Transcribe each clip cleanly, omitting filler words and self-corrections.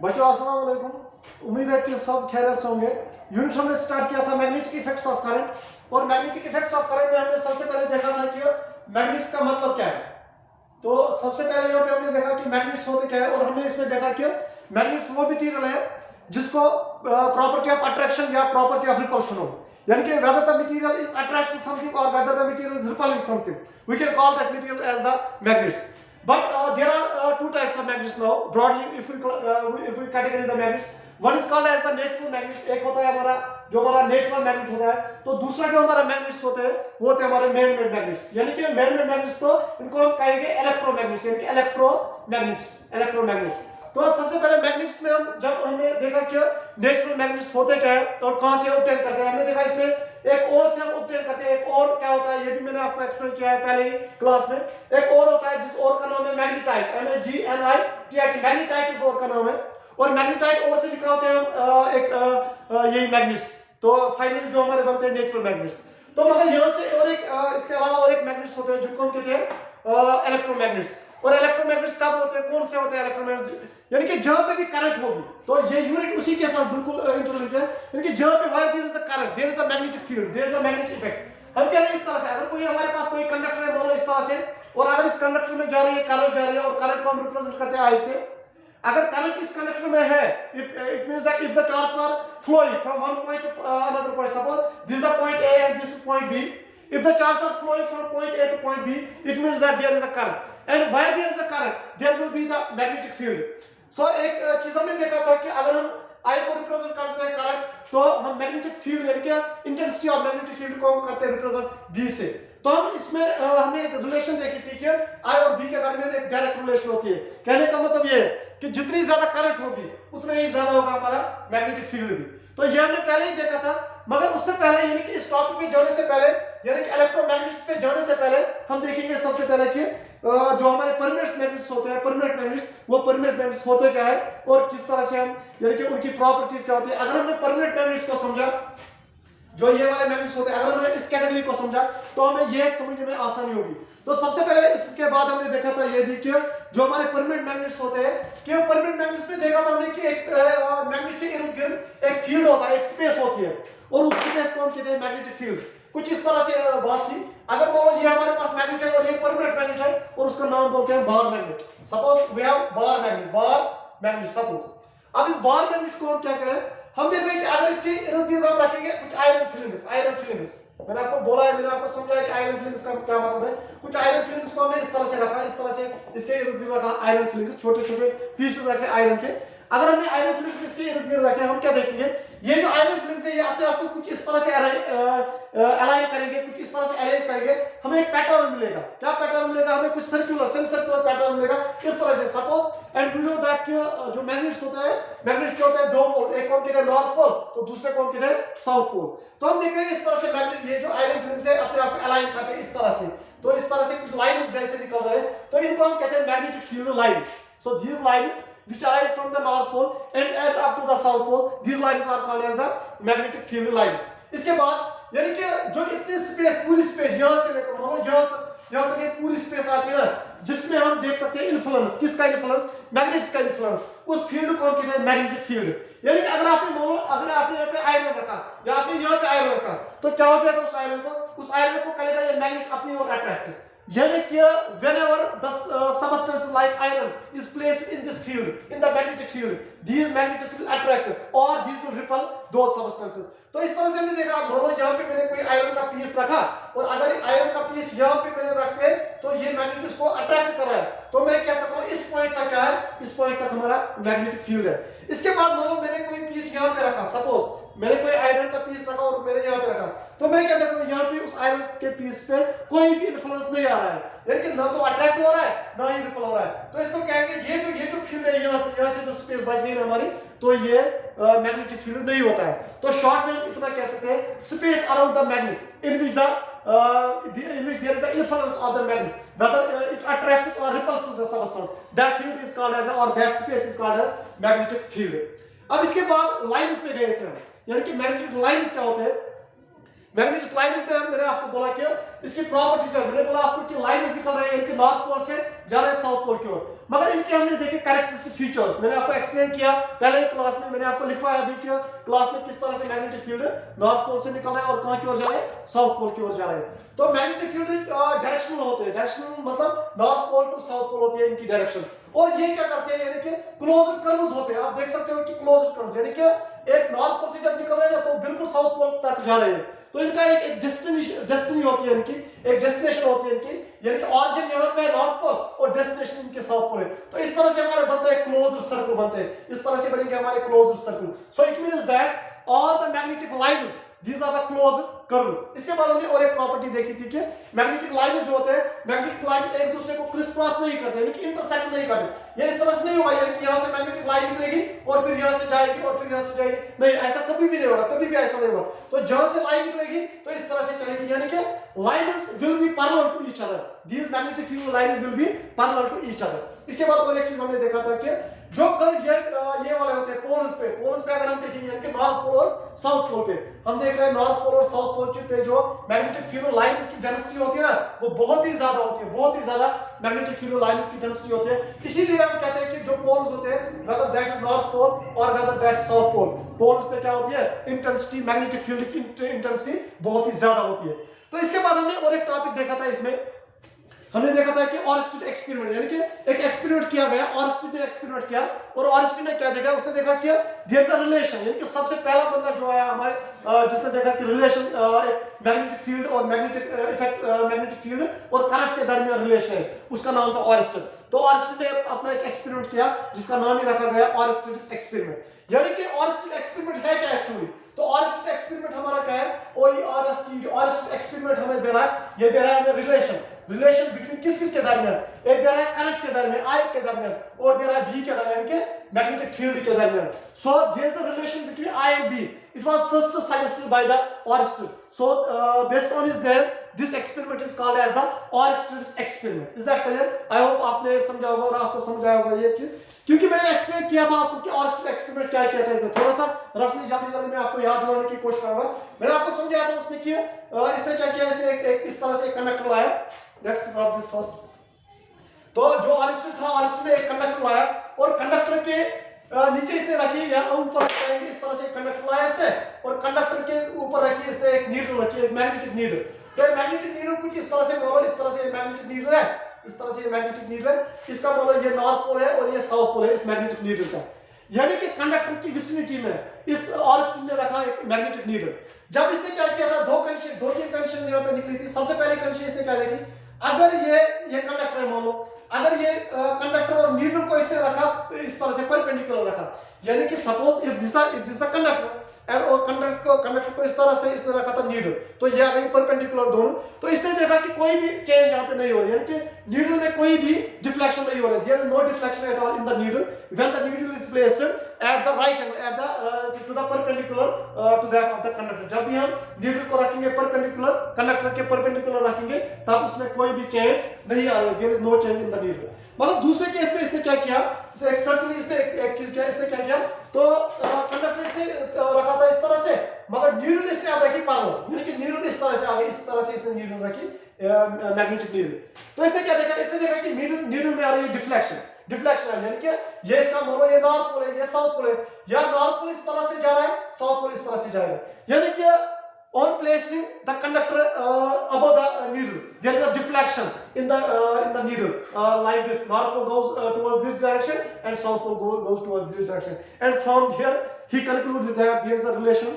बच्चों अस्सलाम वालेकुम। उम्मीद है कि सब खैरियत से होंगे। यूनिट हमने स्टार्ट किया था मैग्नेटिक इफेक्ट्स ऑफ करंट, और मैग्नेटिक इफेक्ट्स ऑफ करंट में हमने सबसे पहले देखा था कि मैग्नेट्स का मतलब क्या है। तो सबसे पहले यहाँ पे हमने देखा कि मैग्नेट्स होते क्या है, और हमने इसमें देखा कि मैग्नेट्स वो मटेरियल है जिसको प्रॉपर्टी ऑफ अट्रैक्शन या प्रॉपर्टी ऑफ रिपल्शन हो, यानी कि whether the material is attracting something or whether the material is repelling something, we can call that material as the magnets. But there are two types of magnets now. Broadly, if we categorize the magnets, one is called as the natural magnets. एक होता है हमारा जो हमारा natural magnet होता है, तो दूसरा जो हमारा मैग्नेट्स होते हैं वो होते हैं हमारे मैन मेड मैग्नेट्स. यानी कि मैन मेड मैग्नेट्स तो इनको हम कहेंगे इलेक्ट्रोमैग्नेट्स, यानी कि इलेक्ट्रोमैग्नेट्स. तो सबसे पहले मैग्नेट्स में हम जब हमने देखा कि नेचुरल मैग्नेट्स होते क्या है और कहां से ऑब्टेन करते हैं, हमने देखा इसमें एक और से हम ऑब्टेन करते हैं. एक और क्या होता है ये भी मैंने आपको एक्सप्लेन किया है पहले ही क्लास में. एक और होता है जिस और का नाम है मैग्नेटाइट, MAGNITITE. मैग्नेटाइट इस और का नाम है, और मैग्नेटाइट और से निकालते हैं हम एक यही मैग्नेट्स. तो फाइनली जो हमारे बनते हैं नेचुरल मैग्नेट्स. तो मगर यहाँ से और एक इसके अलावा और एक मैग्नेट्स होते हैं जिनको हम कहते हैं इलेक्ट्रोमैग्नेट्स. और इलेक्ट्रोमैग्नेट्स कब होते हैं, कौन से होते हैं इलेक्ट्रोमैग्नेट्स, यानी कि जहां पे भी करंट होगी, तो ये यूनिट उसी के साथ बिल्कुल इंटरलिंक्ड है. यानी कि जहां पे wire there is a current, there is a magnetic field, there is a magnetic effect. हम कह रहे हैं इस तरह से, अगर कोई हमारे पास कोई कंडक्टर है मान लो इस तरह से, और अगर इस कंडक्टर में जा रही है करंट जा रही है, और करंट को हम रिप्रेजेंट करते हैं आई से. अगर करंट इस कंडक्टर में है, it means that if the charges are flowing from one point to another point, suppose this is the point A and this is point B. If the charges are flowing from point A to point B, it means that there is a current. And where there is a current, there will be the magnetic field. So एक चीज हमने देखा था कि अगर हम I को represent करते हैं करंट, तो हम मैग्नेटिक फील्ड यानी कि इंटेंसिटी ऑफ मैग्नेटिक फील्ड को हम करते हैं रिप्रेजेंट B से. तो हम इसमें हमने एक रिलेशन देखी थी कि I और B के दरमियान एक डायरेक्ट रिलेशन होती है. कहने का मतलब ये है कि जितनी ज्यादा करंट होगी उतना ही ज्यादा होगा हमारा मैग्नेटिक फील्ड भी. तो ये हमने पहले ही देखा था. मगर उससे पहले यानी कि इस टॉपिक पे जाने से पहले, यानी कि इलेक्ट्रोमैग्नेट्स पे जाने से पहले हम देखेंगे सबसे पहले कि जो हमारे परमानेंट मैग्नेट्स होते हैं, परमानेंट मैग्नेट्स, वो परमानेंट मैग्नेट्स होते क्या है और किस तरह से हम यानी कि उनकी प्रॉपर्टीज क्या होती है. अगर हमने परमानेंट मैग्नेट्स को समझा, जो ये वाले मैग्नेट्स होते हैं, अगर हमने इस कैटेगरी को समझा तो हमें ये समझने में आसानी होगी. तो सबसे पहले इसके बाद हमने देखा था ये भी कि जो हमारे परमानेंट मैग्नेट्स होते हैं, कि परमानेंट मैग्नेट्स में देखा था हमने कि एक मैग्नेट के इर्द गिर्द एक फील्ड होता है, एक स्पेस होती है, और उस स्पेस को हम कहते हैं मैग्नेटिक फील्ड. कुछ इस तरह से बात थी. अगर मान लो ये हमारे पास मैग्नेट है और ये परमानेंट मैग्नेट है, और उसका नाम बोलते हैं bar magnet. Suppose we have bar magnet suppose. अब इस बार मैग्नेट को हम क्या करें, हम देख रहे हैं कि अगर इसके इर्द गिर्द हम रखेंगे कुछ आयरन फिलिंग्स. मैंने आपको बोला है, मैंने आपको समझाया कि आयरन फिलिंग्स का क्या मतलब है. कुछ आयरन फिलिंग्स को हमने इस तरह से रखा, इस तरह से इसके इर्द गिर्द रखा आयरन फिलिंग्स, छोटे छोटे पीसेस रखे आयरन के. अगर हमने आयरन फिलिंग्स इसके इर्द गिर्द रखे, हम क्या देखेंगे, ये जो आयरन फिलिंग्स है ये अपने आप को कुछ इस तरह से अलाइन करेंगे, कुछ इस तरह से अरेंज करेंगे, हमें एक पैटर्न मिलेगा. क्या पैटर्न मिलेगा, हमें कुछ सर्कुलर सेमी-सर्कुलर पैटर्न मिलेगा इस तरह से. Suppose and we know that कि जो मैग्नेट्स होता है, मैग्नेट्स के होते हैं दो पोल, एक को हम कहते हैं नॉर्थ पोल, तो दूसरे को हम कहते हैं साउथ पोल. तो हम देख रहे हैं इस तरह से मैग्नेट, ये जो आयरन फिलिंग्स है अपने आप को अलाइन करते हैं इस तरह से. तो इस तरह से कुछ लाइंस जैसे निकल रहे हैं, तो इनको हम कहते हैं magnetic field lines. So these lines which arise from the north pole and up to the south pole, these lines are called as the magnetic field lines. इसके बाद यानी कि जो इतनी स्पेस, पूरी स्पेस यहाँ से लेकर मान लो यहाँ तक ये पूरी स्पेस आती है ना, जिसमें हम देख सकते हैं इन्फ्लुएंस. किसका इन्फ्लुएंस, मैग्नेट्स का इन्फ्लुएंस. उस फील्ड को हम कहते हैं मैग्नेटिक फील्ड. यानी कि अगर आपने मान लो अगर आपने यहाँ पे आयरन रखा या आपने यहाँ पे आयरन रखा, तो क्या हो जाएगा, उस आयरन को करेगा ये मैग्नेट अपनी ओर अट्रैक्ट. यानी कि whenever the substance like iron is placed in this field, in the magnetic field, these magnets will attract or these will repel those substances. तो इस तरह से हमने देखा, मान लो यहाँ पे मैंने कोई आयरन का पीस रखा, और अगर आयरन का पीस यहाँ पे मैंने रख के तो ये मैग्नेट इसको अट्रैक्ट कर रहा है, तो मैं कह सकता हूँ इस पॉइंट तक क्या है, इस पॉइंट तक हमारा मैग्नेटिक फील्ड है. इसके बाद मान लो मैंने कोई पीस यहाँ पे रखा, सपोज मैंने कोई आयरन का पीस रखा और मैंने यहाँ पे रखा, तो मैं क्या देख रहा हूँ यहाँ पे उस आयरन के पीस पे कोई भी इन्फ्लुएंस नहीं आ रहा है, यानी कि ना तो अट्रैक्ट हो रहा है ना ही रिपल हो रहा है. तो इसको कहेंगे ये जो फील्ड है यहाँ से जो स्पेस बच गई ना हमारी, तो ये मैग्नेटिक फील्ड नहीं होता है. तो शॉर्ट में हम इतना कह सकते हैं, space around the magnet in which there is the influence of the magnet, whether it attracts or repulses the substance, that field is called as, or that space is called as magnetic field. अब इसके बाद lines पे गए थे हम, यानी कि magnetic lines क्या होते हैं. मैग्नेटिक लाइन्स में मैंने आपको बोला कि इसकी प्रॉपर्टीज है, मैंने बोला आपको कि लाइन्स निकल रहे हैं इनके नॉर्थ पोल से जा रहे हैं साउथ पोल की ओर, मगर इनके हमने देखे कैरेक्टरिस्टिक फीचर्स, मैंने आपको एक्सप्लेन किया पहले क्लास में, मैंने आपको लिखवाया अभी कि क्लास में किस तरह से मैग्नेटिक फील्ड नॉर्थ पोल से निकल रहा है और कहां की ओर जा रहे हैं, साउथ पोल की ओर जा रहे हैं। तो मैग्नेटिक फील्ड डायरेक्शनल होते हैं, डायरेक्शनल मतलब north pole to south pole होती है इनकी डायरेक्शन, और ये क्या करते हैं यानी कि क्लोज्ड कर्व्स होते हैं, आप देख सकते हो कि क्लोज्ड कर्व्स, यानी कि एक नॉर्थ पोल से जब निकल रहे हैं ना तो बिल्कुल साउथ पोल तक जा रहे हैं, तो इनका एक डेस्टिनी होती है, इनकी एक डेस्टिनेशन होती है इनकी, यानी कि ऑरिजिन यहाँ पे नॉर्थ पोल और डेस्टिनेशन इनके साउथ पोल है। तो इस तरह से हमारे बनता है क्लोज्ड सर्कल बनते हैं, इस तरह से बनेंगे हमारे closed circle. So it means that all the magnetic lines these are the closed curves। इसके बाद हमने और एक प्रॉपर्टी देखी थी कि मैग्नेटिक लाइन्स जो होते हैं, मैग्नेटिक लाइन्स एक दूसरे को क्रिस क्रॉस नहीं करते, यानी कि इंटरसेक्ट नहीं करते, ये इस तरह से नहीं होगा यानी कि यहाँ से मैग्नेटिक लाइन निकलेगी और फिर यहाँ से जाएगी और फिर यहाँ से जाएगी, नहीं, ऐसा कभी भी नहीं होगा, कभी भी ऐसा नहीं होगा। तो जहां से लाइन निकलेगी तो इस तरह से चलेगी, यानी कि lines will be parallel to each other, these magnetic field lines will be parallel to each other। इसके बाद और एक चीज हमने देखा था कि जो कर्व ये वाले होते हैं पोल्स पे अगर हम देखेंगे यानी कि नॉर्थ पोल और साउथ पोल पे, हम देख रहे हैं नॉर्थ पोल और साउथ पोल पे जो मैग्नेटिक फील्ड लाइंस की डेंसिटी होती है ना वो बहुत ही ज्यादा होती है, बहुत ही ज्यादा मैग्नेटिक फील्ड लाइंस की डेंसिटी होती है। इसीलिए हम कहते हैं कि जो पोल्स होते हैं whether that is north pole और whether that south pole, poles पे क्या होती है इंटेंसिटी, मैग्नेटिक फील्ड की इंटेंसिटी बहुत ही ज्यादा होती है। तो इसके बाद हमने और एक टॉपिक देखा था, इसमें हमने देखा था कि ऑरस्टीड एक्सपेरिमेंट, यानी कि एक एक्सपेरिमेंट किया गया, ऑरस्टीड ने एक्सपेरिमेंट किया और ऑरस्टीड ने क्या देखा, उसने देखा कि देयर इज अ रिलेशन, यानी कि सबसे पहला बंदा जो आया हमारे जिसने देखा कि रिलेशन एक मैग्नेटिक फील्ड और मैग्नेटिक इफेक्ट मैग्नेटिक फील्ड और करंट के दरमियान रिलेशन है, उसका नाम था ऑरस्टीड। तो ऑरस्टीड ने अपना एक एक्सपेरिमेंट किया जिसका नाम ही रखा गया ऑरस्टीड एक्सपेरिमेंट, यानी कि ऑरस्टीड एक्सपेरिमेंट है क्या एक्चुअली। तो ऑरस्टीड एक्सपेरिमेंट हमारा क्या है, ऑरस्टीड एक्सपेरिमेंट हमें दे रहा है, ये दे रहा है हमें रिलेशन बिटवीन किस के दरमियान, एक दे रहा है करंट के दरमियान, आई के दरमियान, और दे रहा है बी के दरमियान के मैग्नेटिक फील्ड के दरमियान। So there is a relation between I and B, it was first suggested by the Oersted। So based on his name this experiment is called as the Oersted's experiment। is that clear? I hope आपने समझा होगा और आपको समझ आया होगा ये चीज, क्योंकि मैंने एक्सप्लेन किया था आपको कि ऑरस्टेड एक्सपेरिमेंट क्या कहता है, इसमें थोड़ा सा रफली जल्दी मैं आपको याद दिलाने की कोशिश करूंगा। मैंने आपको समझाया था उसमें कि इसने क्या किया, इसने एक इस तरह से एक कंडक्टर लाया, लेट्स ड्रॉप दिस फर्स्ट। तो जो ऑरस्टेड था, ऑरस्टेड ने एक कंडक्टर लाया और कंडक्टर के नीचे इसने रखी या ऊपर रखेंगे इस तरह से कंडक्टर लाया इसने, और कंडक्टर के ऊपर रखी इसने एक नीडल रखी, एक मैग्नेटिक नीडल। तो मैग्नेटिक नीडल कुछ इस तरह से बोलो, इस तरह से मैग्नेटिक नीडल है, इस तरह से ये मैग्नेटिक नीडल है, इसका मतलब ये नॉर्थ पोल है और ये साउथ पोल है इस मैग्नेटिक नीडल का, यानी कि कंडक्टर की विसिनिटी में इस ऑरस्टीड ने रखा एक मैग्नेटिक नीडल। जब इसने क्या किया था, दो तीन कंडीशन यहाँ पे निकली थी। सबसे पहले कंडीशन इसने क्या देखी, अगर ये कंडक्टर है मान लो, अगर ये कंडक्टर और नीडल को इसने रखा इस तरह से परपेंडिकुलर रखा, यानी कि suppose if this a conductor and और कंडक्टर को इस तरह से इसने रखा था नीडल, तो ये आ गई परपेंडिकुलर दोनों। तो इसने देखा कि कोई भी चेंज यहाँ पे नहीं हो रही, यानी कि नीडल में कोई भी डिफ्लेक्शन नहीं हो रहा है, there is no deflection at all in the needle when the needle is placed at the right angle at the to the perpendicular to that of the conductor. जब भी हम नीडल को रखेंगे परपेंडिकुलर, कंडक्टर के perpendicular रखेंगे, तब उसमें कोई भी चेंज नहीं आ रही, there is no change in the needle. मतलब दूसरे केस में इसने क्या किया, इसे एक्सर्टली इसने एक चीज किया, इसने क्या किया, तो कंडक्टर इसने रखा था इस तरह से, मगर नीडल इसने अब रखी पैरेलल, यानी कि नीडल इस तरह से आ गई, इस तरह से इसने नीडल रखी मैग्नेटिक नीडल। तो इसने क्या देखा, इसने देखा कि नीडल में आ रही है डिफ्लेक्शन है, यानी कि ये इसका मतलब ये नॉर्थ पोल है, ये साउथ पोल है, या नॉर्थ पोल इस तरह से जा रहा है, साउथ पोल इस तरह से जाएगा, यानी कि on placing the conductor above the needle there is a deflection in the needle like this, north pole goes towards this direction and south pole goes towards this direction, and from here he concluded that there is a relation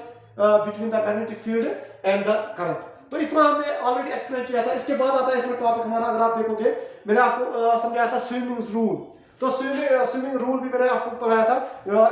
between the magnetic field and the current। तो इतना हमने already explain किया था। इसके बाद आता है इसमें टॉपिक हमारा, अगर आप देखोगे मैंने आपको समझाया था स्विमिंग रूल। तो स्विमिंग रूल भी मैंने आपको पढ़ाया था,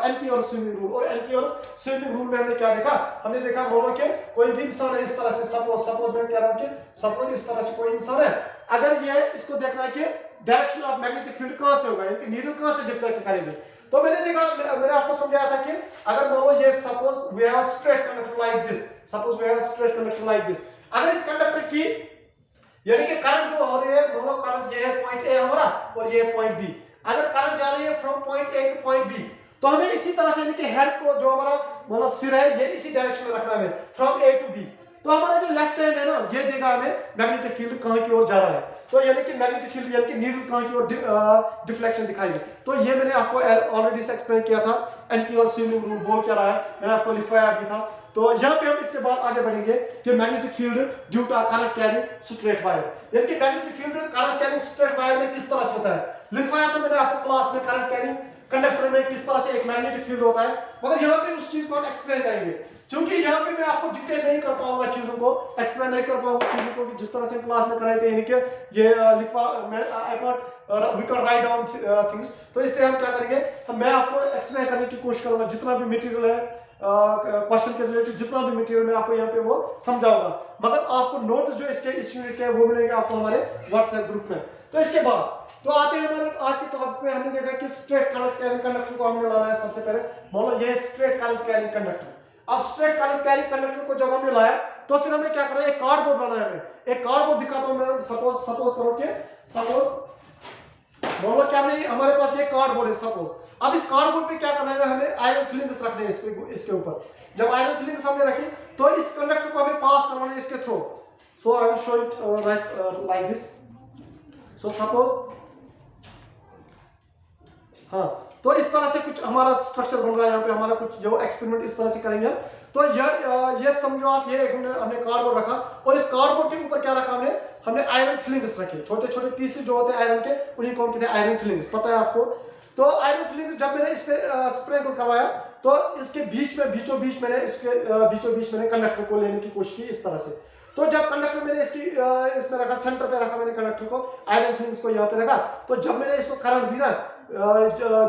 एम्पियर स्विमिंग रूल। और एम्पियर स्विमिंग रूल में हमने क्या देखा, हमने देखा बोलो कि कोई भी इंसान है इस तरह से, सपोज मैं कह रहा हूं कि सपोज इस तरह से कोई इंसान है, अगर ये इसको देखना है कि डायरेक्शन ऑफ मैग्नेटिक फील्ड कहां से होगा, यानी कि नीडल कहां से डिफ्लेक्ट करेंगे। तो मैंने देखा, मैंने आपको समझाया था कि अगर मान लो ये suppose we have a straight conductor like this, suppose we have a straight conductor like this, अगर इस कंडक्टर की यानी कि करंट जो हो रही है, मान लो करंट ये है पॉइंट ए हमारा और ये पॉइंट बी, अगर करंट जा रही है from point A to point B, तो हमें इसी तरह से यानी कि हेड को जो हमारा मतलब सिर है ये इसी डायरेक्शन में रखना है फ्रॉम ए टू बी। तो हमारा जो लेफ्ट हैंड है ना, ये देगा हमें मैग्नेटिक फील्ड कहाँ की ओर जा रहा है। तो यानी कि मैग्नेटिक फील्ड यानी कि नीडल कहाँ की ओर डिफ्लेक्शन दिखाएगी। तो ये मैंने आपको ऑलरेडी से एक्सप्लेन किया था, एम्पियर स्विमिंग रूल बोल क्या रहा है, मैंने आपको लिखवाया भी था। तो यहाँ पे हम इसके बाद आगे बढ़ेंगे कि magnetic field due to current carrying straight wire, यानी कि magnetic field current carrying straight wire में किस तरह से होता है। लिखवाया था मैंने आपको क्लास में करंट कैरिंग कंडक्टर में किस तरह से एक मैग्नेटिक फील्ड होता है, मगर यहाँ पे उस चीज को हम एक्सप्लेन करेंगे, क्योंकि यहाँ पे मैं आपको डिटेल नहीं कर पाऊंगा चीजों को, एक्सप्लेन नहीं कर पाऊंगा चीजों को जिस तरह से क्लास में कराए थे, यानी कि ये लिखवा मैं I can't we can write down things. तो इसलिए हम क्या करेंगे, मैं आपको एक्सप्लेन करने की कोशिश करूंगा, जितना भी मटेरियल है क्वेश्चन के रिलेटेड जितना भी मटेरियल मैं आपको यहाँ पे वो समझाऊंगा, मगर आपको नोट्स जो इसके इस यूनिट के वो मिलेंगे आपको हमारे व्हाट्सएप ग्रुप में। तो इसके बाद तो आते हैं हमारे आज के टॉपिक में। हमने देखा कि स्ट्रेट करंट कैरिंग कंडक्टर को हमने लाना है। सबसे पहले मान लो ये स्ट्रेट करंट कैरिंग कंडक्टर। अब स्ट्रेट करंट कैरिंग कंडक्टर को जब हमने लाया तो फिर हमें क्या करना है, एक कार्डबोर्ड लाना है। हमें एक कार्डबोर्ड दिखाता हूं मैं, सपोज करो कि मान लो क्या हमारे पास ये कार्डबोर्ड है सपोज। अब इस कार्डबोर्ड पे क्या करना है, हमें आयरन फिलिंग्स रखने हैं इसके ऊपर। जब आयरन फिलिंग्स हमने रखी तो इस कंडक्टर को हमें पास करवाना है इसके through. So I will show it right like this. So suppose हाँ, तो इस तरह से कुछ हमारा स्ट्रक्चर बन रहा है। यहाँ पे हमारा कुछ जो एक्सपेरिमेंट इस तरह से करेंगे हम। तो ये समझो आप, ये हमने कार्डबोर्ड रखा और इस कार्डबोर्ड के ऊपर क्या रखा हमने आयरन फिलिंग्स रखे। छोटे छोटे पीसेस जो होते हैं आयरन के, उन्हीं को हम कहते हैं आयरन फिलिंग्स, पता है आपको। तो आयरन फिलिंग्स जब मैंने इस पे स्प्रिंकल करवाया तो इसके बीचों बीच मैंने कंडक्टर को लेने की कोशिश की इस तरह से। तो जब कंडक्टर मैंने इसमें रखा, सेंटर पे रखा मैंने कंडक्टर को, आयरन फिलिंग्स को यहाँ पे रखा, तो जब मैंने इसको करंट दी ना,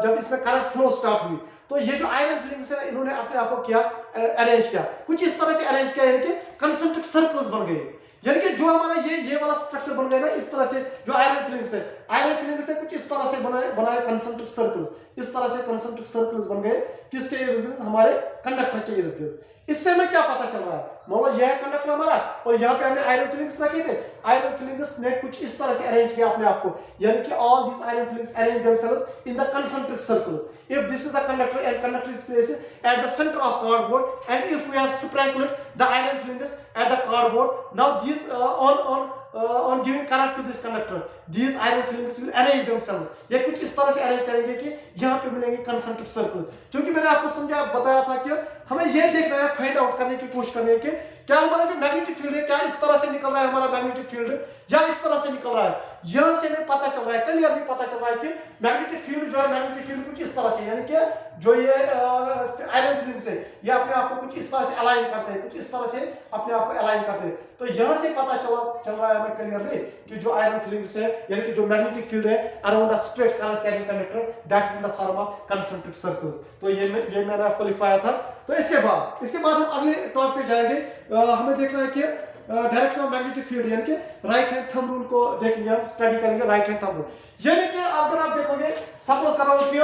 जब इसमें करंट फ्लो स्टार्ट हुई तो ये जो आयरन फिलिंग्स है इन्होंने अपने आप को क्या अरेंज किया, कुछ इस तरह से अरेंज किया, यानी कि कंसेंट्रिक सर्कल्स बन गए। यानी कि जो हमारा ये वाला स्ट्रक्चर बन गया ना इस तरह से, जो आयरन फिलिंग्स है, आयरन फिलिंग्स ने कुछ इस तरह से बनाए कंसेंट्रिक सर्कल्स। इस तरह से कंसेंट्रिक सर्कल्स बन गए किसके इर्द गिर्द, हमारे कंडक्टर के इर्द गिर्द। इससे हमें क्या पता चल रहा है, मान लो यह है कंडक्टर हमारा और यहाँ पे हमने आयरन फिलिंग्स रखे थे। आयरन फिलिंग्स ने कुछ इस तरह से अरेंज किया अपने आप को, यानी कि all this iron filings arrange themselves in the concentric circles. If this is a conductor and conductor is placed at the center of cardboard, and if we have sprinkled the iron filings at the cardboard, now these on giving current to this conductor, these iron filings will arrange themselves. ये कुछ इस तरह से arrange करेंगे कि यहाँ पे मिलेंगे concentric circles। क्योंकि मैंने आपको बताया था कि हमें ये देखना है, फाइंड आउट करने की कोशिश करनी है कि क्या हमारा जो मैग्नेटिक फील्ड है क्या इस तरह से निकल रहा है हमारा मैग्नेटिक फील्ड, या इस तरह से निकल रहा है। यहां से हमें पता चल रहा है, क्लियरली पता चल रहा है कि मैग्नेटिक फील्ड जो है, मैग्नेटिक फील्ड कुछ इस तरह से, यानी कि जो ये आयरन फिलिंग्स है ये अपने आप को कुछ इस तरह से अलाइन करते हैं, कुछ इस तरह से अपने आप को अलाइन करते हैं। तो यहां से पता चल रहा है हमें क्लियरली कि जो आयरन फिलिंग्स है, यानी कि जो मैग्नेटिक फील्ड है around a straight current carrying conductor, that is in the form of concentric circles. तो ये मैंने आपको लिखवाया था। तो इसके बाद हम अगले टॉपिक पे जाएंगे। हमें देखना है कि डायरेक्शन ऑफ मैग्नेटिक फील्ड, यानी कि राइट हैंड थंब रूल को देखेंगे, हम स्टडी करेंगे राइट हैंड थंब रूल। यानी कि अगर आप देखोगे, सपोज करो कि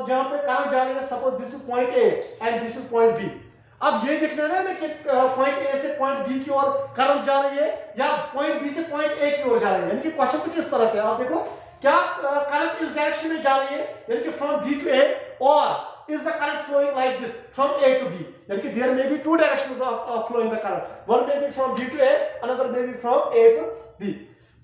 जहां पे करंट जा रही है, suppose this is point A and this is point B. अब ये देखना है ना हमें कि पॉइंट ए से पॉइंट बी की ओर करंट जा रही है या पॉइंट बी से पॉइंट ए की ओर जा रही है। यानी कि क्वेश्चन कुछ इस तरह से, आप देखो क्या करंट इस डायरेक्शन में जा रही है, यानी कि फ्रॉम बी टू ए, और is the current flowing like this from A to B? यानी कि there may be two directions of flowing the current. One may be from B to A, another may be from A to B.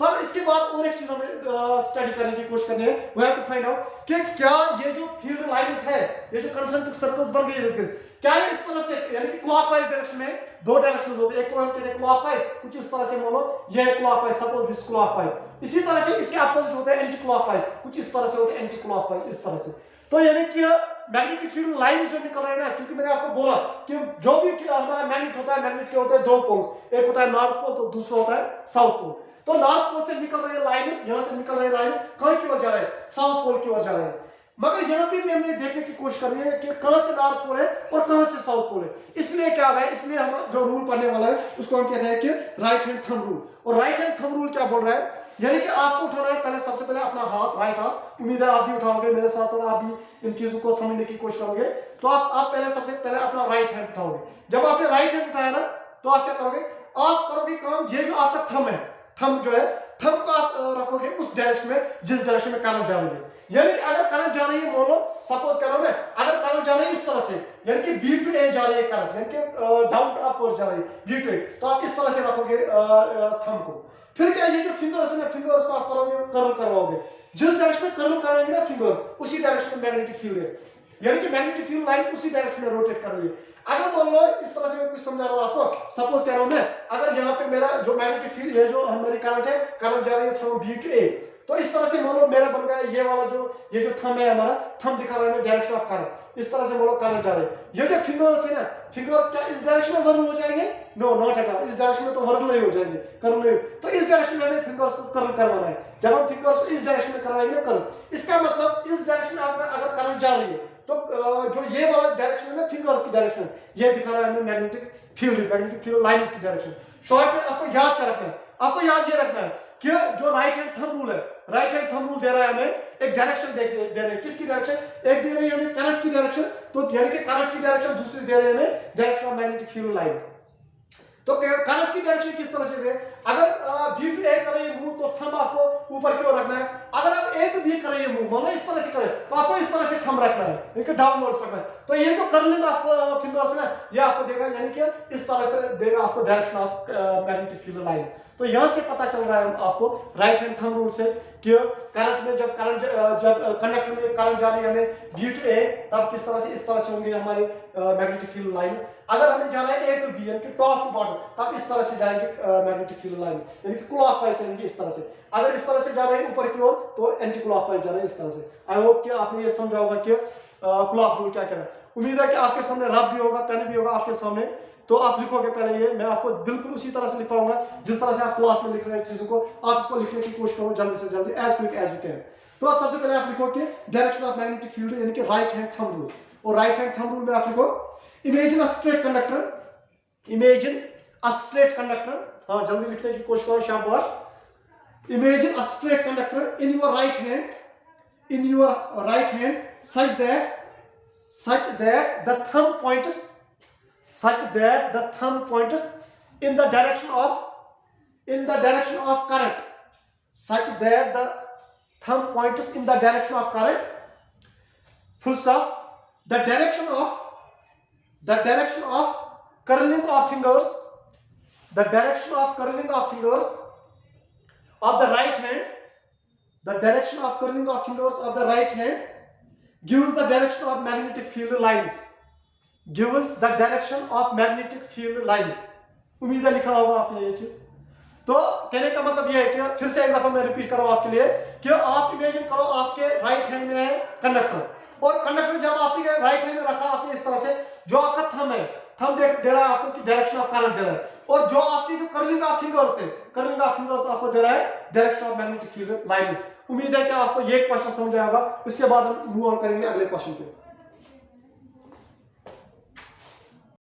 पर इसके बाद और एक चीज हमें study करने की कोशिश करनी है, we have to find out कि क्या ये जो फील्ड लाइंस है, ये जो कंसेंट्रिक सर्कल्स बन गई, क्या ये इस तरह से, यानी कि क्लॉकवाइज डायरेक्शन में दो डायरेक्शंस होते हैं, एक को हम कहते हैं क्लॉकवाइज, कुछ इस तरह से मानो ये क्लॉकवाइज, सपोज दिस क्लॉकवाइज। इसी तरह से इसके अपोजिट होते हैं एंटी क्लॉकवाइज, कुछ इस तरह से होते हैं एंटी क्लॉकवाइज, इस तरह से। तो यानी कि मैग्नेटिक फील्ड लाइन जो निकल रहा है ना, क्योंकि मैंने आपको बोला कि जो भी हमारा मैग्नेट होता है, मैग्नेट के होते हैं दो पोल्स, एक होता है नॉर्थ पोल तो दूसरा होता है साउथ पोल। तो नॉर्थ पोल से निकल रहे लाइन्स, यहां से निकल रहे लाइन्स कहां की ओर जा रहे हैं, साउथ पोल की ओर जा रहे हैं। मगर यहां पे भी हमें देखने की कोशिश करनी है कि कहां से नॉर्थ पोल है और कहां से साउथ पोल है। इसलिए क्या है, इसलिए हम जो रूल पढ़ने वाला है उसको हम कहते हैं कि राइट हैंड थंब रूल। और राइट हैंड थंब रूल क्या बोल रहा है, यानी कि आपको उठाना है पहले, सबसे पहले अपना हाथ, राइट हाथ। उम्मीद है आप भी उठाओगे, मेरे साथ साथ आप भी इन चीजों को समझने की कोशिश करोगे। तो आप पहले सबसे पहले अपना राइट हैंड उठाओगे। जब आपने राइट हैंड उठाया ना, तो आप क्या करोगे, आप करोगे काम, ये जो आपका थंब है, थंब जो है, थंब को आप रखोगे उस डायरेक्शन में जिस डायरेक्शन में करंट जा रही है। यानी कि अगर करंट जा रही है, मान लो सपोज कर रहा हूं मैं, अगर करंट जा रही है इस तरह से, यानी कि बी टू ए जा रही है करंट, यानी कि डाउन टू अपवर्ड जा रही है बी टू ए, तो आप इस तरह से रखोगे थंब को। फिर क्या, ये जो फिंगर्स है ना, फिंगर्स को आप करोगे, कर्ल करवाओगे, जिस डायरेक्शन में कर्ल कराएंगे ना फिंगर्स, उसी डायरेक्शन में मैग्नेटिक फील्ड है, यानी कि मैग्नेटिक फील्ड लाइंस उसी डायरेक्शन में रोटेट कर रही है। अगर मान लो इस तरह से मैं कुछ समझा रहा हूं आपको, सपोज कह रहा हूं मैं, अगर यहाँ पे मेरा जो मैग्नेटिक फील्ड है, जो मेरी करंट है, करंट जा रही है फ्रॉम बी टू ए, तो इस तरह से मान लो मेरा बन गया ये वाला जो, ये जो थंब है हमारा, थंब दिखा रहा है डायरेक्शन ऑफ करंट, इस तरह से मान लो करंट जा रही है। ये जो फिंगर्स है ना, फिंगर्स क्या इस डायरेक्शन में वर्ल हो जाएंगे? नो, नॉट एट ऑल, इस डायरेक्शन में तो वर्ल नहीं हो जाएंगे, कर्ल नहीं। तो इस डायरेक्शन में हमें फिंगर्स को कर्ल करवाना है। जब हम फिंगर्स को इस डायरेक्शन में करवाएंगे ना कर्ल, इसका मतलब इस डायरेक्शन में आपका अगर करंट जा रही है, तो जो ये वाला डायरेक्शन है ना फिंगर्स की डायरेक्शन, ये दिखा रहा है हमें मैग्नेटिक फील्ड लाइंस की डायरेक्शन। शॉर्ट में आपको याद कर रखना है, आपको याद ये रखना है कि जो राइट हैंड थंब रूल है, राइट हैंड थंब रूल दे रहा है हमें एक डायरेक्शन दे रहे हैं, किसकी डायरेक्शन? एक दे रही है हमें करंट की डायरेक्शन, तो यानी कि करंट की डायरेक्शन, दूसरी दे रहे हैं हमें direction of magnetic field lines. तो करंट की डायरेक्शन किस तरह से दे, अगर बी टू ए करें मूव, तो थंब आपको ऊपर की ओर रखना है। अगर आप ए टू बी करें मूव, मतलब इस तरह से करें, तो आपको इस तरह से थंब रखना है, इनके डाउनवर्ड्स रखना है। तो ये जो कर्लिंग ऑफ फिंगर्स है, ये आपको देगा, यानी कि इस तरह से देगा आपको direction of magnetic field line. तो यहां से पता चल रहा है आपको राइट हैंड थंब रूल से कि करंट में जब कंडक्टर में करंट जा रही है हमें बी टू ए, तब किस तरह से, इस तरह से होंगे हमारे मैग्नेटिक फील्ड लाइंस। अगर हमें जाना है ए टू बी, यानी कि टॉप टू बॉटम, तब इस तरह से जाएंगे मैग्नेटिक फील्ड लाइंस, यानी कि क्लॉकवाइज चलेंगे इस तरह से। अगर इस तरह से जा रहे हैं ऊपर की ओर, तो एंटी क्लॉकवाइज जा रहे हैं इस तरह से। आई होप कि आपने ये समझा होगा कि क्लॉक रूल क्या कह रहा है। उम्मीद है कि आपके सामने रब भी होगा, पेन भी होगा आपके सामने, तो आप लिखोगे पहले ये, मैं आपको बिल्कुल उसी तरह से लिखवाऊंगा जिस तरह से आप क्लास में लिख रहे हैं चीजों को, आप इसको लिखने की कोशिश करो जल्दी से जल्दी, as quick as you can. तो सबसे पहले आप लिखो कि डायरेक्शन ऑफ मैग्नेटिक फील्ड, यानी कि राइट हैंड थंब रूल। और राइट हैंड थंब रूल में आप लिखो imagine a straight conductor, imagine a straight conductor, हाँ जल्दी लिखने की कोशिश करो, शाबाश। Imagine a straight conductor in your right hand, in your right hand, such that the thumb points in the direction of current, such that the thumb points in the direction of current, full stop. The direction of curling of fingers, the direction of curling of fingers of the right hand, the direction of curling of fingers of the right hand gives the direction of magnetic field lines, gives the direction of magnetic field lines। उम्मीद है लिखा होगा आपने ये चीज। तो कहने का मतलब ये है कि फिर से एक दफा मैं रिपीट कर रहा हूं आपके लिए कि आप इमेजिन करो आपके राइट हैंड में है कंडक्टर, और कंडक्टर जब आपके राइट हैंड में रखा आपने इस तरह से, जो आपका थंब है, थंब दे रहा है आपको कि डायरेक्शन ऑफ करंट दे रहा है, और जो आपकी जो कर्लिंग ऑफ फिंगर्स है, कर्लिंग ऑफ फिंगर्स आपको दे रहा है direction of magnetic field lines. उम्मीद है कि आपको ये क्वेश्चन समझ आएगा, इसके बाद हम मूव ऑन करेंगे अगले क्वेश्चन पे।